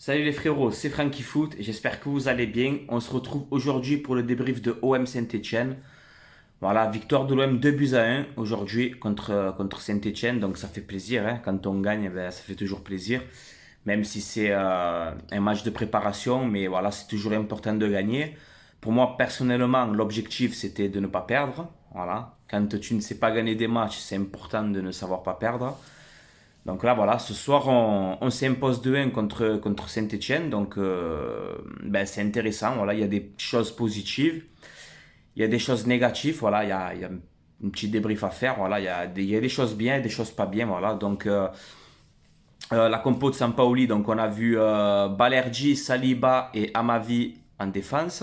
Salut les frérots, c'est Frankie Foot et j'espère que vous allez bien. On se retrouve aujourd'hui pour le débrief de OM Saint-Etienne. Voilà, victoire de l'OM 2 buts à 1 aujourd'hui contre Saint-Etienne, donc ça fait plaisir. Hein. Quand on gagne, ça fait toujours plaisir. Même si c'est un match de préparation, mais voilà, c'est toujours important de gagner. Pour moi, personnellement, l'objectif c'était de ne pas perdre. Voilà, quand tu ne sais pas gagner des matchs, c'est important de ne savoir pas perdre. Donc là, voilà, ce soir, on s'impose 2-1 contre Saint-Etienne. Donc, c'est intéressant. Voilà, il y a des choses positives, il y a des choses négatives. Voilà, il y a un petit débrief à faire. Voilà, il y a des choses bien et des choses pas bien. Voilà, donc, la compo de Sampaoli, donc on a vu Balerdi, Saliba et Amavi en défense.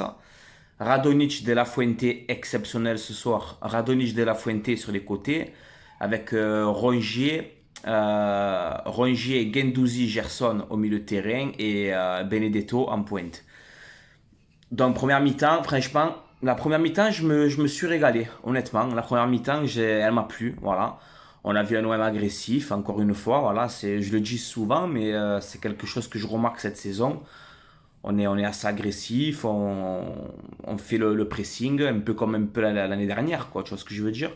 Radonic de la Fuente exceptionnel ce soir. Radonic de la Fuente sur les côtés avec Rongier, Guendouzi, Gerson au milieu de terrain et Benedetto en pointe. Donc première mi-temps, franchement, la première mi-temps, je me suis régalé, honnêtement. La première mi-temps, elle m'a plu, voilà. On a vu un OM agressif, encore une fois, voilà. Je le dis souvent, mais c'est quelque chose que je remarque cette saison. On est assez agressif, on fait le pressing, un peu comme un peu l'année dernière, quoi, tu vois ce que je veux dire.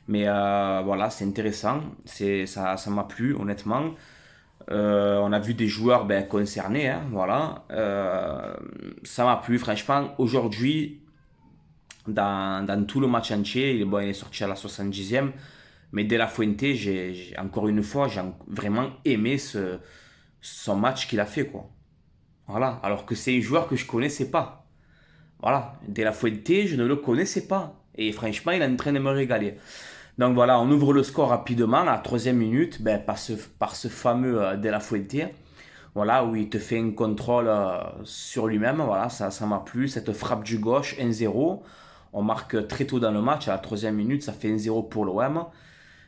Mais voilà, c'est intéressant, ça m'a plu, honnêtement. On a vu des joueurs concernés, hein, voilà. Ça m'a plu, franchement. Aujourd'hui, dans tout le match entier, il est sorti à la 70e, mais De La Fuente, encore une fois, j'ai vraiment aimé son match qu'il a fait, quoi. Voilà, alors que c'est un joueur que je connaissais pas. Voilà, De La Fuente, je ne le connaissais pas. Et franchement, il est en train de me régaler. Donc voilà, on ouvre le score rapidement à la troisième minute par ce fameux De La Fuente. Voilà, où il te fait un contrôle sur lui-même. Voilà, ça m'a plu. Cette frappe du gauche, 1-0. On marque très tôt dans le match, à la troisième minute, ça fait 1-0 pour l'OM.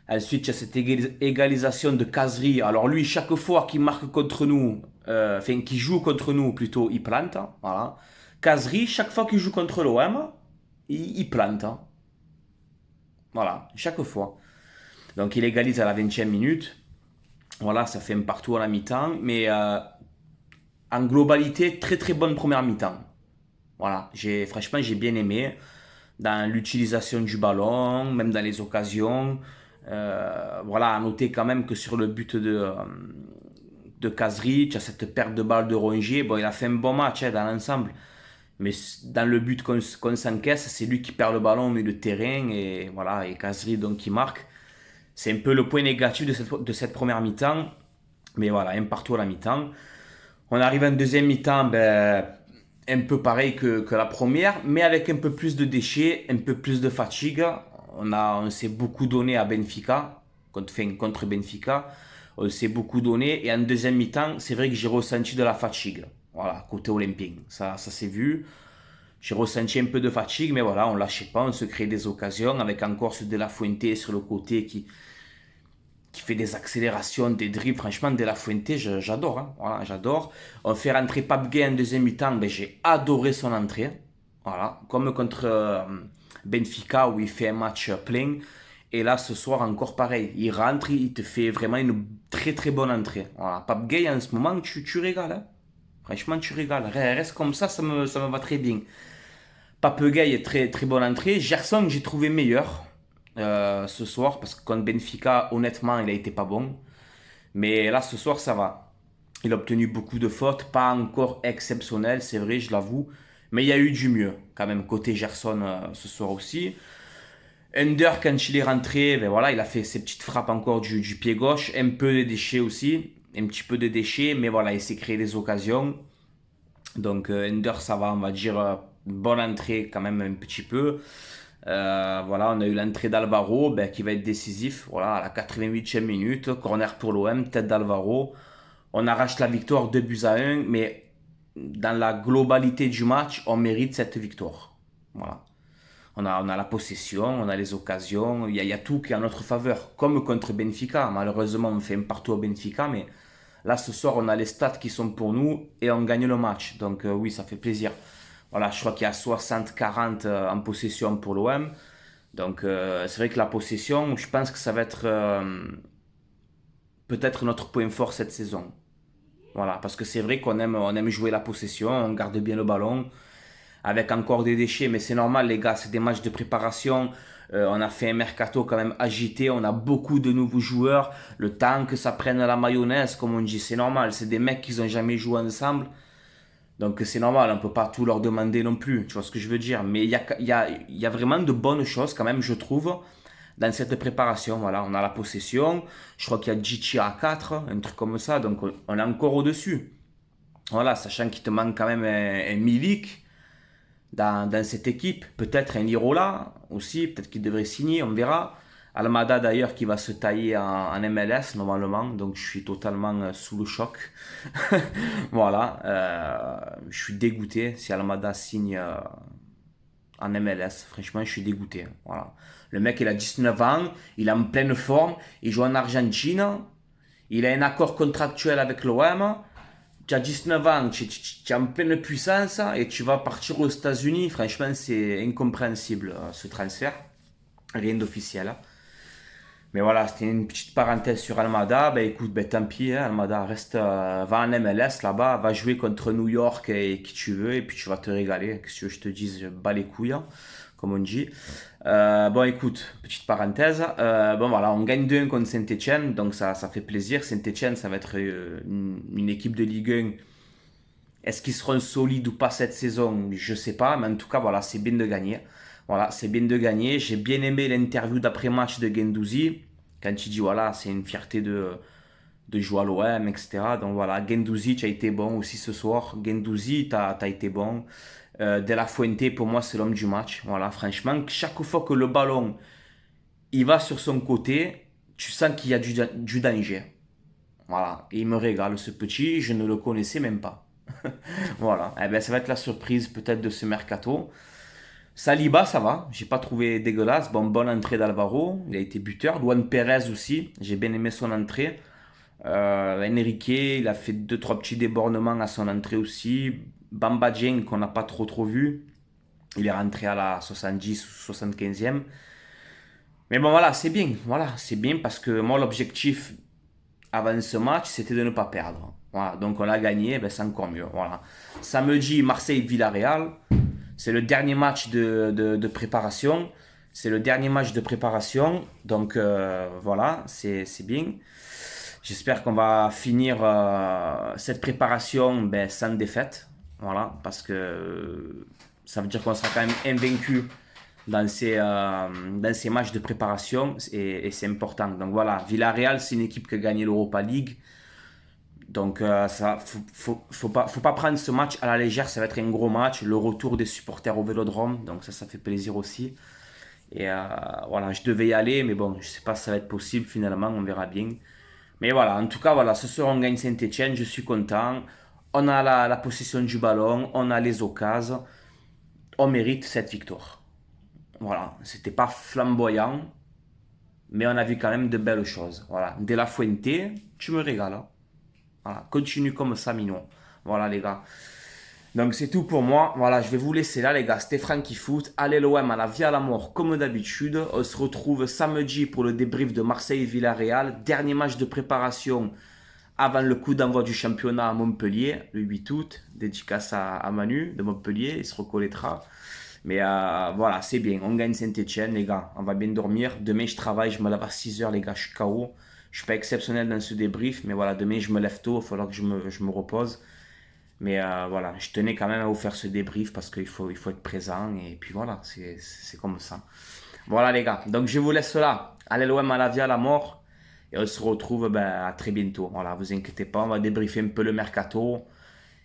Ensuite, il y a cette égalisation de Kazri. Alors lui, chaque fois qu'il marque contre nous, qu'il joue contre nous plutôt, il plante. Voilà. Kazri, chaque fois qu'il joue contre l'OM, il plante. Voilà, chaque fois. Donc il égalise à la 20e minute. Voilà, ça fait un partout à la mi-temps. Mais en globalité, très très bonne première mi-temps. Voilà, franchement, j'ai bien aimé. Dans l'utilisation du ballon, même dans les occasions. Voilà, à noter quand même que sur le but de Kazri, tu as cette perte de balle de Rongier. Bon, il a fait un bon match dans l'ensemble. Mais dans le but qu'on s'encaisse, c'est lui qui perd le ballon au milieu de terrain. Et voilà, et Kazri donc qui marque. C'est un peu le point négatif de cette première mi-temps. Mais voilà, un partout à la mi-temps. On arrive en deuxième mi-temps, un peu pareil que la première, mais avec un peu plus de déchets, un peu plus de fatigue. On s'est beaucoup donné à Benfica, contre Benfica. On s'est beaucoup donné. Et en deuxième mi-temps, c'est vrai que j'ai ressenti de la fatigue. Voilà, côté olympien. Ça s'est vu. J'ai ressenti un peu de fatigue, mais voilà, on lâchait pas, on se créait des occasions avec encore ce De La Fuente sur le côté qui fait des accélérations, des dribbles. Franchement, De La Fuente, j'adore. Hein. Voilà, j'adore. On fait rentrer Pape Gueye en deuxième mi-temps. J'ai adoré son entrée. Voilà, comme contre Benfica où il fait un match plein. Et là, ce soir, encore pareil. Il rentre, il te fait vraiment une très très bonne entrée. Voilà, Pape Gueye, en ce moment, tu régales. Hein. Franchement, tu régales. Reste comme ça me va très bien. Papegay est très très bonne entrée. Gerson, j'ai trouvé meilleur ce soir parce que contre Benfica, honnêtement, il a été pas bon. Mais là, ce soir, ça va. Il a obtenu beaucoup de fautes, pas encore exceptionnel, c'est vrai, je l'avoue. Mais il y a eu du mieux quand même côté Gerson ce soir aussi. Under, quand il est rentré, voilà, il a fait ses petites frappes encore du pied gauche, un peu de déchets aussi, un petit peu de déchets, mais voilà, il s'est créé des occasions. Donc Ender, ça va, on va dire, bonne entrée quand même un petit peu. Voilà, on a eu l'entrée d'Alvaro qui va être décisif. Voilà, à la 88e minute, corner pour l'OM, tête d'Alvaro. On arrache la victoire 2 buts à 1, mais dans la globalité du match, on mérite cette victoire. Voilà. On a la possession, on a les occasions, il y a tout qui est en notre faveur. Comme contre Benfica, malheureusement on fait un partout à Benfica, mais là ce soir on a les stats qui sont pour nous et on gagne le match. Donc oui, ça fait plaisir. Voilà, je crois qu'il y a 60-40 en possession pour l'OM. Donc c'est vrai que la possession, je pense que ça va être peut-être notre point fort cette saison. Voilà, parce que c'est vrai on aime jouer la possession, on garde bien le ballon, avec encore des déchets, mais c'est normal les gars, c'est des matchs de préparation. On a fait un mercato quand même agité, on a beaucoup de nouveaux joueurs. Le temps que ça prenne la mayonnaise, comme on dit, c'est normal. C'est des mecs qui n'ont jamais joué ensemble. Donc c'est normal, on ne peut pas tout leur demander non plus, tu vois ce que je veux dire. Mais il y a vraiment de bonnes choses quand même, je trouve, dans cette préparation. Voilà, on a la possession, je crois qu'il y a Gigi à 4, un truc comme ça, donc on est encore au-dessus. Voilà, sachant qu'il te manque quand même un Milik dans cette équipe, peut-être un Lirola aussi, peut-être qu'il devrait signer, on verra. Almada d'ailleurs qui va se tailler en MLS normalement, donc je suis totalement sous le choc. Voilà, je suis dégoûté si Almada signe en MLS. Franchement, je suis dégoûté. Voilà. Le mec, il a 19 ans, il est en pleine forme, il joue en Argentine, il a un accord contractuel avec l'OM. Tu as 19 ans, tu es en pleine puissance et tu vas partir aux États-Unis. Franchement, c'est incompréhensible ce transfert. Rien d'officiel. Mais voilà, c'était une petite parenthèse sur Almada. Ben écoute, ben tant pis, hein, Almada reste, va en MLS là-bas, va jouer contre New York et qui tu veux, et puis tu vas te régaler. Que si tu veux, je te dise, je bats les couilles, hein, comme on dit. Bon, écoute, petite parenthèse. Bon, voilà, on gagne 2-1 contre Saint-Etienne, donc ça fait plaisir. Saint-Etienne, ça va être une équipe de Ligue 1. Est-ce qu'ils seront solides ou pas cette saison? Je sais pas, mais en tout cas, voilà, c'est bien de gagner. Voilà, c'est bien de gagner. J'ai bien aimé l'interview d'après-match de Guendouzi, quand il dit, voilà, c'est une fierté de jouer à l'OM, etc. Donc voilà, Guendouzi, tu as été bon aussi ce soir. Guendouzi, tu as été bon. De La Fuente, pour moi, c'est l'homme du match. Voilà, franchement, chaque fois que le ballon, il va sur son côté, tu sens qu'il y a du danger. Voilà, et il me régale, ce petit, je ne le connaissais même pas. Voilà, eh ben, ça va être la surprise peut-être de ce mercato. Saliba, ça va, j'ai pas trouvé dégueulasse. Bon, bonne entrée d'Alvaro, il a été buteur. Luan Perez aussi, j'ai bien aimé son entrée. Enrique, il a fait 2-3 petits débordements à son entrée aussi. Bamba Dieng, qu'on n'a pas trop vu, il est rentré à la 70 ou 75e. Mais bon, voilà, c'est bien parce que moi, l'objectif avant ce match, c'était de ne pas perdre. Voilà, donc on a gagné, ben c'est encore mieux. Voilà. Samedi, Marseille-Villarreal. C'est le dernier match de préparation. C'est le dernier match de préparation. Donc voilà, c'est bien. J'espère qu'on va finir cette préparation ben, sans défaite. Voilà, parce que ça veut dire qu'on sera quand même invaincu dans ces matchs de préparation et c'est important. Donc voilà, Villarreal, c'est une équipe qui a gagné l'Europa League. Donc ça, faut pas prendre ce match à la légère, ça va être un gros match. Le retour des supporters au Vélodrome, donc ça fait plaisir aussi. Et voilà, je devais y aller, mais bon, je sais pas si ça va être possible finalement, on verra bien. Mais voilà, en tout cas, voilà, ce soir on gagne Saint-Etienne, je suis content. On a la possession du ballon, on a les occasions, on mérite cette victoire. Voilà, c'était pas flamboyant, mais on a vu quand même de belles choses. Voilà, De La Fuente, tu me régales, hein. Voilà, continue comme ça, Mignon. Voilà, les gars. Donc, c'est tout pour moi. Voilà, je vais vous laisser là, les gars. C'était Francky Foot. Allez, l'OM à la vie à la mort, comme d'habitude. On se retrouve samedi pour le débrief de Marseille-Villarreal. Dernier match de préparation avant le coup d'envoi du championnat à Montpellier, le 8 août. Dédicace à Manu de Montpellier. Il se reconnaîtra. Mais voilà, c'est bien. On gagne Saint-Etienne, les gars. On va bien dormir. Demain, je travaille. Je me lève à 6 h, les gars. Je suis KO. Je suis pas exceptionnel dans ce débrief, mais voilà, demain je me lève tôt, il va falloir que je me repose. Mais voilà, je tenais quand même à vous faire ce débrief parce qu'il faut être présent et puis voilà, c'est comme ça. Voilà les gars, donc je vous laisse là. Allez l'OM à la vie à la mort et on se retrouve ben, à très bientôt. Voilà, vous inquiétez pas, on va débriefer un peu le mercato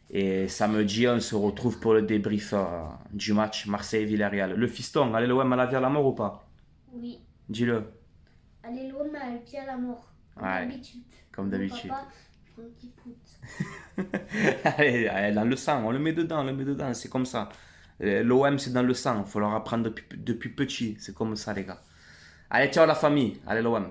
et samedi on se retrouve pour le débrief du match Marseille-Villarreal. Le fiston, allez l'OM à la vie à la mort ou pas? Oui. Dis-le. Allez l'OM à la vie à la mort. Comme Ouais, d'habitude. comme d'habitude. Papa, Francky Foot. Allez, allez, dans le sang, on le met dedans, c'est comme ça. L'OM, c'est dans le sang, il faut leur apprendre depuis petit, c'est comme ça, les gars. Allez, ciao la famille, allez l'OM.